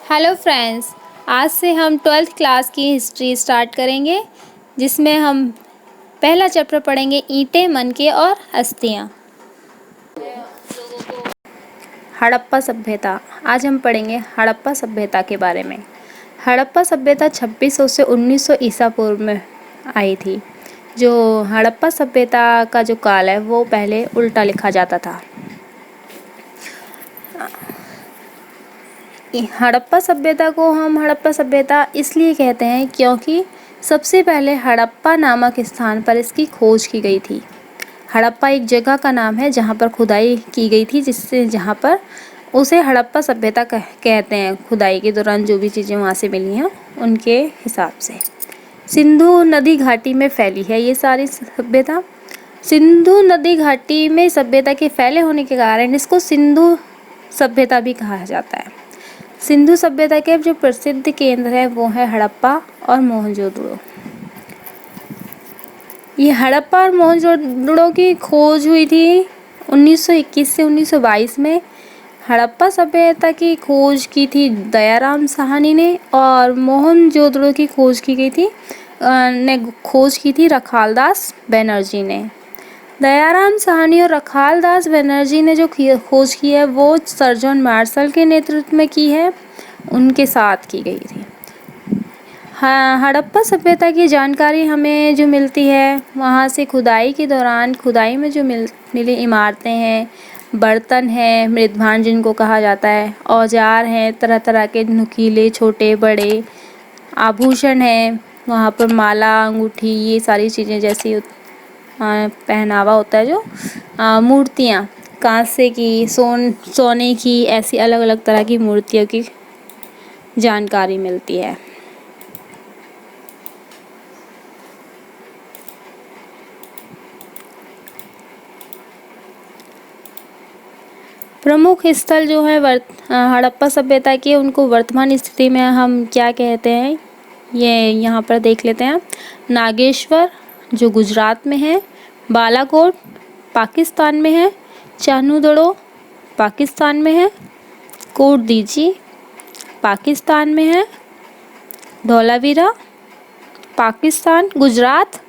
Hello friends, आज से हम 12th क्लास की हिस्ट्री स्टार्ट करेंगे, जिसमें हम पहला चैप्टर पढ़ेंगे ईंटें, मनके और अस्थियाँ। हड़प्पा सभ्यता। आज हम पढ़ेंगे हड़प्पा सभ्यता के बारे में। हड़प्पा सभ्यता 2600 से 1900 ईसा पूर्व में आई थी। जो हड़प्पा सभ्यता का जो काल है वो पहले उल्टा लिखा जाता था। हड़प्पा सभ्यता को हम हड़प्पा सभ्यता इसलिए कहते हैं क्योंकि सबसे पहले हड़प्पा नामक स्थान पर इसकी खोज की गई थी। हड़प्पा एक जगह का नाम है जहाँ पर खुदाई की गई थी, जिससे जहाँ पर उसे हड़प्पा सभ्यता कहते हैं। खुदाई के दौरान जो भी चीज़ें वहाँ से मिली हैं उनके हिसाब से। सिंधु नदी घाटी में फैली है ये सारी सभ्यता। सिंधु नदी घाटी में सभ्यता के फैले होने के कारण इसको सिंधु सभ्यता भी कहा जाता है। सिंधु सभ्यता के जो प्रसिद्ध केंद्र है वो है हड़प्पा और मोहनजोदड़ो। ये हड़प्पा और मोहनजोदड़ो की खोज हुई थी 1921 से 1922 में। हड़प्पा सभ्यता की खोज की थी दयाराम साहनी ने, और मोहनजोदड़ो की खोज की गई थी रखालदास बनर्जी ने। दयाराम साहनी और रखालदास बनर्जी ने जो खोज की है वो सर जॉन मार्शल के नेतृत्व में की है, उनके साथ की गई थी। हाँ, हड़प्पा सभ्यता की जानकारी हमें जो मिलती है वहाँ से खुदाई के दौरान खुदाई में जो मिली इमारतें हैं, बर्तन हैं, मृदभांड जिनको कहा जाता है, औजार हैं, तरह तरह के नुकीले छोटे बड़े आभूषण हैं, वहाँ पर माला अंगूठी ये सारी चीज़ें जैसी पहनावा होता है, जो मूर्तियाँ कांसे की, सोने की, ऐसी अलग अलग तरह की मूर्तियों की जानकारी मिलती है। प्रमुख स्थल जो है हड़प्पा सभ्यता के, उनको वर्तमान स्थिति में हम क्या कहते हैं ये यहाँ पर देख लेते हैं। नागेश्वर जो गुजरात में है, बालाकोट पाकिस्तान में है, चानूदड़ो पाकिस्तान में है, कोट दीजी पाकिस्तान में है, धौलावीरा पाकिस्तान गुजरात,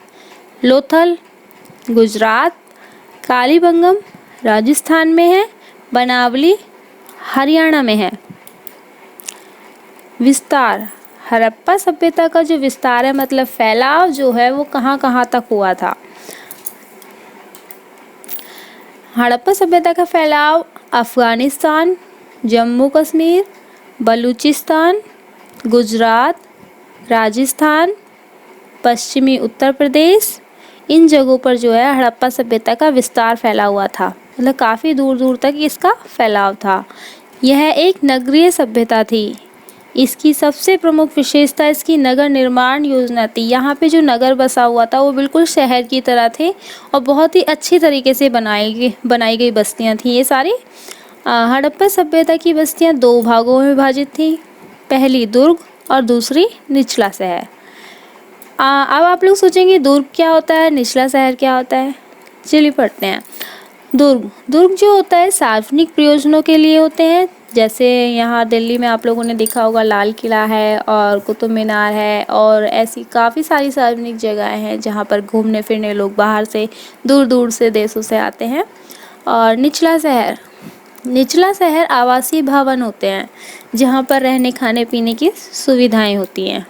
लोथल गुजरात, कालीबंगम राजस्थान में है, बनावली हरियाणा में है। विस्तार। हड़प्पा सभ्यता का जो विस्तार है, मतलब फैलाव जो है वो कहाँ कहाँ तक हुआ था। हड़प्पा सभ्यता का फैलाव अफगानिस्तान, जम्मू कश्मीर, बलूचिस्तान, गुजरात, राजस्थान, पश्चिमी उत्तर प्रदेश, इन जगहों पर जो है हड़प्पा सभ्यता का विस्तार फैला हुआ था। मतलब काफ़ी दूर दूर तक इसका फैलाव था। यह एक नगरीय सभ्यता थी। इसकी सबसे प्रमुख विशेषता इसकी नगर निर्माण योजना थी। यहाँ पे जो नगर बसा हुआ था वो बिल्कुल शहर की तरह थे, और बहुत ही अच्छी तरीके से बनाई गई बस्तियाँ थी ये सारी। हड़प्पा सभ्यता की बस्तियाँ दो भागों में विभाजित थी, पहली दुर्ग और दूसरी निचला शहर। अब आप लोग सोचेंगे दुर्ग क्या होता है, निचला शहर क्या होता है। चलिए पढ़ते हैं। दुर्ग जो होता है सार्वजनिक प्रयोजनों के लिए होते हैं। जैसे यहाँ दिल्ली में आप लोगों ने देखा होगा लाल किला है और कुतुब मीनार है, और ऐसी काफ़ी सारी सार्वजनिक जगहें हैं जहाँ पर घूमने फिरने लोग बाहर से दूर दूर से देशों से आते हैं। और निचला शहर आवासीय भवन होते हैं जहाँ पर रहने खाने पीने की सुविधाएं होती हैं।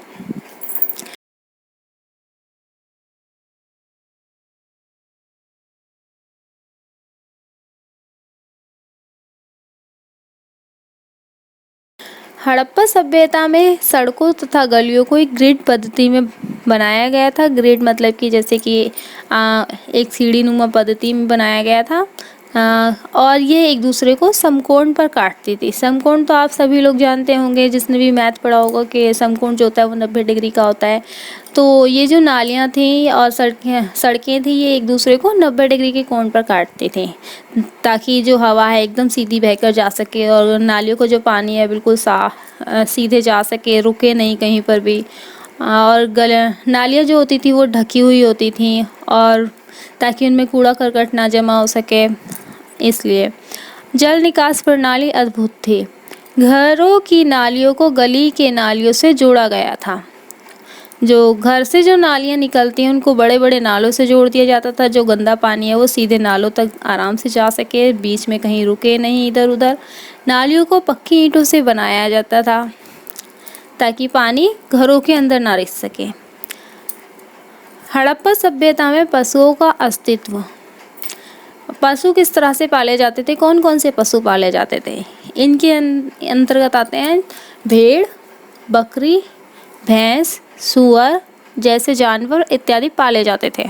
हड़प्पा सभ्यता में सड़कों तथा गलियों को एक ग्रिड पद्धति में बनाया गया था। ग्रिड मतलब कि जैसे कि एक सीढ़ी नुमा पद्धति में बनाया गया था, और ये एक दूसरे को समकोण पर काटती थी। समकोण तो आप सभी लोग जानते होंगे, जिसने भी मैथ पढ़ा होगा कि समकोण जो होता है वो 90 डिग्री का होता है। तो ये जो नालियाँ थी और सड़कें थी ये एक दूसरे को 90 डिग्री के कोण पर काटती थी, ताकि जो हवा है एकदम सीधी बहकर जा सके, और नालियों को जो पानी है बिल्कुल साफ सीधे जा सके, रुके नहीं कहीं पर भी। और नालियाँ जो होती थी वो ढकी हुई होती थी, और ताकि उनमें कूड़ा करकट ना जमा हो सके, इसलिए जल निकास प्रणाली अद्भुत थी। घरों की नालियों को गली के नालियों से जोड़ा गया था। जो घर से जो नालियाँ निकलती हैं उनको बड़े बड़े नालों से जोड़ दिया जाता था। जो गंदा पानी है वो सीधे नालों तक आराम से जा सके, बीच में कहीं रुके नहीं इधर उधर। नालियों को पक्की ईंटों से बनाया जाता था ताकि पानी घरों के अंदर ना रिस सके। हड़प्पा सभ्यता में पशुओं का अस्तित्व। पशु किस तरह से पाले जाते थे, कौन कौन से पशु पाले जाते थे? इनके अंतर्गत आते हैं भेड़, बकरी, भैंस, सूअर जैसे जानवर इत्यादि पाले जाते थे।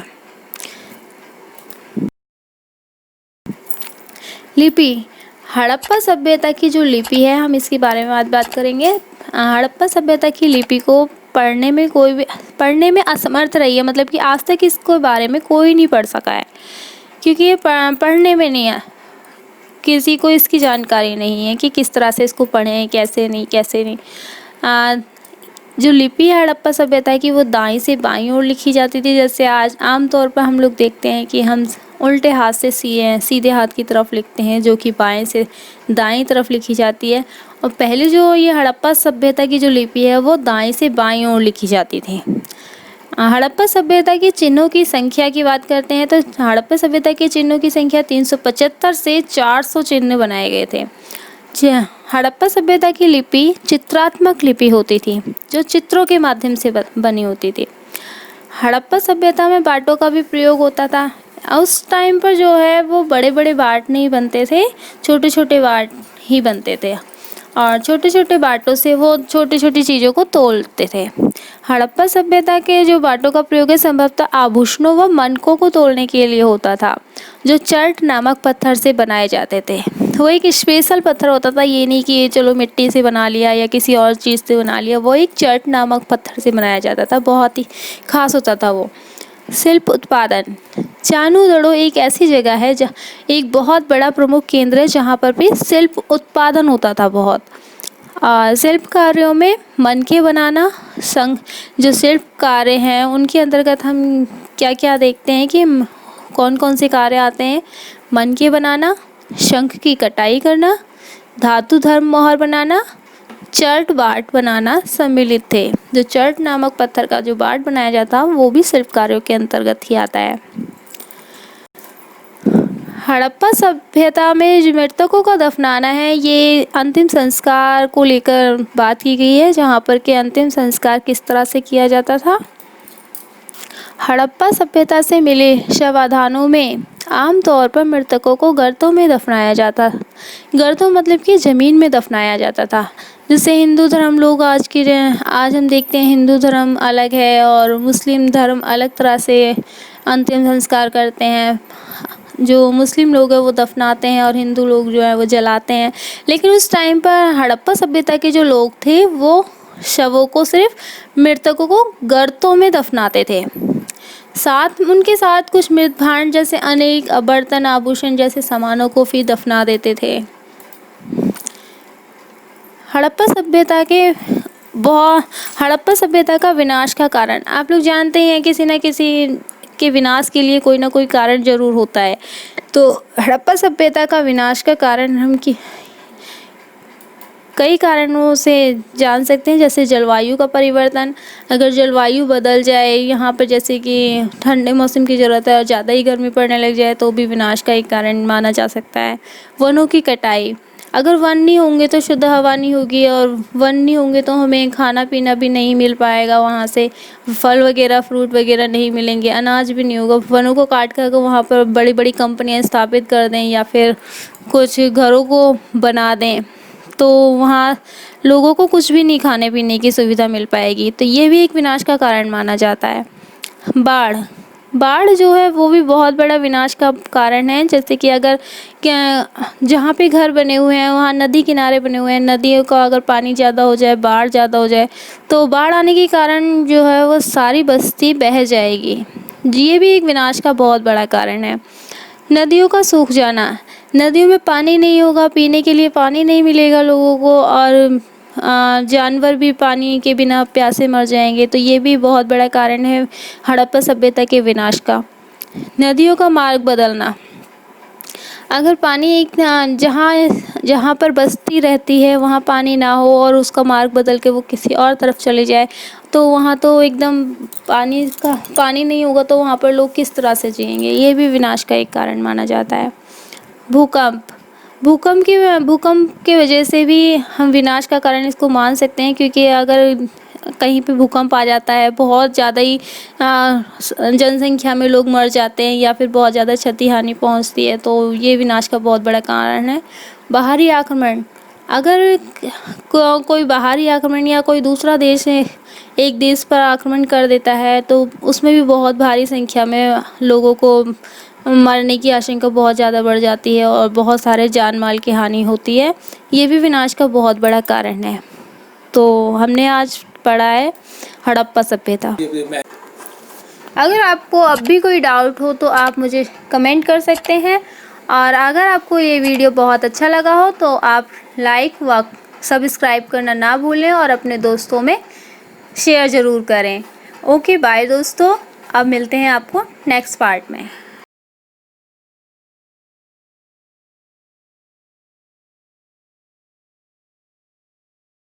लिपि। हड़प्पा सभ्यता की जो लिपि है, हम इसके बारे में आज बात करेंगे। हड़प्पा सभ्यता की लिपि को पढ़ने में असमर्थ रही है, मतलब कि आज तक इसके बारे में कोई नहीं पढ़ सका है, क्योंकि ये पढ़ने में नहीं है, किसी को इसकी जानकारी नहीं है कि किस तरह से इसको पढ़ें, कैसे नहीं। जो लिपि है हड़प्पा सभ्यता की, वो दाएं से बाईं ओर लिखी जाती थी। जैसे आज आम तौर पर हम लोग देखते हैं कि हम उल्टे हाथ से सीधे हाथ की तरफ लिखते हैं, जो कि बाएं से दाएं तरफ लिखी जाती है। और पहले जो ये हड़प्पा सभ्यता की जो लिपि है वो दाएं से बाईं ओर लिखी जाती थी। हड़प्पा सभ्यता के चिन्हों की संख्या की बात करते हैं तो हड़प्पा सभ्यता के चिन्हों की संख्या 375 से 400 चिन्ह बनाए गए थे। हड़प्पा सभ्यता की लिपि चित्रात्मक लिपि होती थी, जो चित्रों के माध्यम से बनी होती थी। हड़प्पा सभ्यता में बाटों का भी प्रयोग होता था। उस टाइम पर जो है वो बड़े बड़े बाट नहीं बनते थे, छोटे छोटे बाट ही बनते थे, और छोटे छोटे बाटों से वो छोटी छोटी चीज़ों को तोलते थे। हड़प्पा सभ्यता के जो बाटों का प्रयोग है संभवतः आभूषणों व मनकों को तोलने के लिए होता था, जो चर्ट नामक पत्थर से बनाए जाते थे। वो एक स्पेशल पत्थर होता था, ये नहीं कि चलो मिट्टी से बना लिया या किसी और चीज़ से बना लिया, वो एक चर्ट नामक पत्थर से बनाया जाता था, बहुत ही खास होता था वो। शिल्प उत्पादन। चानूदड़ो एक ऐसी जगह है जहाँ एक बहुत बड़ा प्रमुख केंद्र है जहाँ पर भी शिल्प उत्पादन होता था बहुत। शिल्प कार्यों में मनके बनाना, जो शिल्प कार्य हैं उनके अंतर्गत हम क्या क्या देखते हैं कि कौन कौन से कार्य आते हैं। मनके बनाना, शंख की कटाई करना, धातु धर्म मोहर बनाना, चर्ट बाट बनाना सम्मिलित थे। जो चर्ट नामक पत्थर का जो बाट बनाया जाता है वो भी शिल्प कार्यों के अंतर्गत ही आता है। हड़प्पा सभ्यता में जो मृतकों का दफनाना है, ये अंतिम संस्कार को लेकर बात की गई है, जहाँ पर के अंतिम संस्कार किस तरह से किया जाता था। हड़प्पा सभ्यता से मिले शवाधानों में आमतौर पर मृतकों को गर्तों में दफनाया जाता। गर्तों मतलब कि ज़मीन में दफनाया जाता था। जैसे हिंदू धर्म लोग आज हम देखते हैं हिंदू धर्म अलग है और मुस्लिम धर्म अलग तरह से अंतिम संस्कार करते हैं। जो मुस्लिम लोग हैं वो दफनाते हैं और हिंदू लोग जो है वो जलाते हैं। लेकिन उस टाइम पर हड़प्पा सभ्यता के जो लोग थे वो शवों को, सिर्फ मृतकों को गर्तों में दफनाते थे। उनके साथ कुछ मृत भांड जैसे अनेक बर्तन आभूषण जैसे सामानों को भी दफना देते थे। हड़प्पा सभ्यता का विनाश का कारण। आप लोग जानते हैं किसी न किसी के विनाश के लिए कोई ना कोई कारण जरूर होता है। तो हड़प्पा सभ्यता का विनाश का कारण हम कई कारणों से जान सकते हैं, जैसे जलवायु का परिवर्तन। अगर जलवायु बदल जाए, यहाँ पर जैसे कि ठंडे मौसम की ज़रूरत है और ज़्यादा ही गर्मी पड़ने लग जाए तो भी विनाश का एक कारण माना जा सकता है। वनों की कटाई। अगर वन नहीं होंगे तो शुद्ध हवा नहीं होगी, और वन नहीं होंगे तो हमें खाना पीना भी नहीं मिल पाएगा, वहाँ से फल वगैरह फ्रूट वगैरह नहीं मिलेंगे, अनाज भी नहीं होगा। वनों को काट कर वहाँ पर बड़ी बड़ी कंपनियाँ स्थापित कर दें या फिर कुछ घरों को बना दें तो वहाँ लोगों को कुछ भी नहीं खाने पीने की सुविधा मिल पाएगी। तो ये भी एक विनाश का कारण माना जाता है। बाढ़ जो है वो भी बहुत बड़ा विनाश का कारण है। जैसे कि अगर जहाँ पे घर बने हुए हैं वहाँ नदी किनारे बने हुए हैं, नदियों का अगर पानी ज़्यादा हो जाए, बाढ़ ज़्यादा हो जाए तो बाढ़ आने के कारण जो है वो सारी बस्ती बह जाएगी। ये भी एक विनाश का बहुत बड़ा कारण है। नदियों का सूख जाना। नदियों में पानी नहीं होगा, पीने के लिए पानी नहीं मिलेगा लोगों को, और जानवर भी पानी के बिना प्यासे मर जाएंगे। तो ये भी बहुत बड़ा कारण है हड़प्पा सभ्यता के विनाश का। नदियों का मार्ग बदलना। अगर पानी एक जहाँ पर बस्ती रहती है वहाँ पानी ना हो और उसका मार्ग बदल के वो किसी और तरफ चले जाए, तो वहाँ तो एकदम पानी नहीं होगा, तो वहाँ पर लोग किस तरह से जिएंगे। ये भी विनाश का एक कारण माना जाता है। भूकंप भूकंप की वजह से भी हम विनाश का कारण इसको मान सकते हैं, क्योंकि अगर कहीं पे भूकंप आ जाता है, बहुत ज़्यादा ही जनसंख्या में लोग मर जाते हैं या फिर बहुत ज़्यादा क्षति हानि पहुंचती है, तो ये विनाश का बहुत बड़ा कारण है। बाहरी आक्रमण, अगर कोई बाहरी आक्रमण या कोई दूसरा देश एक देश पर आक्रमण कर देता है, तो उसमें भी बहुत भारी संख्या में लोगों को मरने की आशंका बहुत ज़्यादा बढ़ जाती है और बहुत सारे जान माल की हानि होती है। ये भी विनाश का बहुत बड़ा कारण है। तो हमने आज पढ़ा है हड़प्पा सभ्यता। अगर आपको अब भी कोई डाउट हो तो आप मुझे कमेंट कर सकते हैं, और अगर आपको ये वीडियो बहुत अच्छा लगा हो तो आप लाइक व सब्सक्राइब करना ना भूलें और अपने दोस्तों में शेयर ज़रूर करें। ओके बाय दोस्तों, अब मिलते हैं आपको नेक्स्ट पार्ट में।